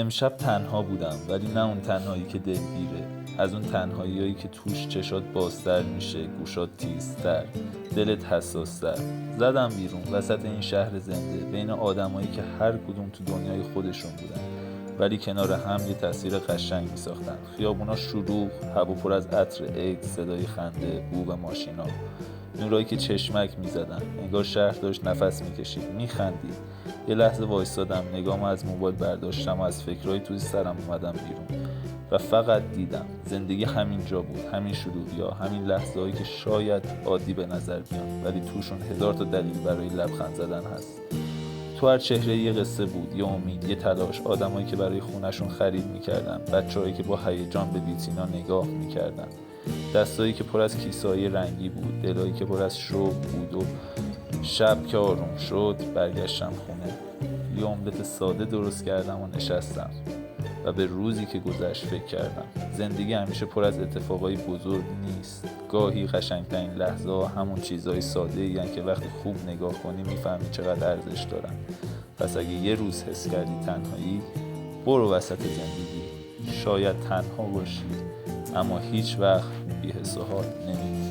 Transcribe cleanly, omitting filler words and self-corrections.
امشب تنها بودم، ولی نه اون تنهایی که دلگیره، از اون تنهاییایی که توش چشات بازتر میشه، گوشات تیزتر، دلت حساستر. زدم بیرون وسط این شهر زنده، بین آدمایی که هر کدوم تو دنیای خودشون بودن ولی کنار هم یه تصویر قشنگ میساختن. خیابونا شلوغ، هوا پر از عطر عید، صدای خنده، بوق ماشینا، نورایی که چشمک میزدن، انگار شهر داشت نفس میکشید، میخندید. یه لحظه وایستادم، نگامو از موبایل برداشتم و از فکرهای توی سرم اومدم بیرون و فقط دیدم زندگی همین جا بود، همین شلوغی‌ها، همین لحظه‌هایی که شاید عادی به نظر بیان ولی توشون هزار تا دلیل برای لبخند زدن هست. تو هر چهره یه قصه بود، یه امید، یه تلاش، آدمایی که برای خونشون خرید میکردن، بچه‌هایی که با هیجان به ویترینا نگاه میکردن، دستایی که پر از کیسه‌های رنگی بود، دلایی که پر از شوق بود. و شب که آروم شد برگشتم خونه، یه املت ساده درست کردم و نشستم و به روزی که گذشت فکر کردم. زندگی همیشه پر از اتفاقای بزرگ نیست، گاهی قشنگترین لحظه ها همون چیزهای ساده این که وقتی خوب نگاه کنی میفهمی چقدر ارزش دارن. پس اگه یه روز حس کردی تنهایی، برو وسط زندگی، شاید تنها باشی اما هیچ وقت بی حس و حال نمیمونی.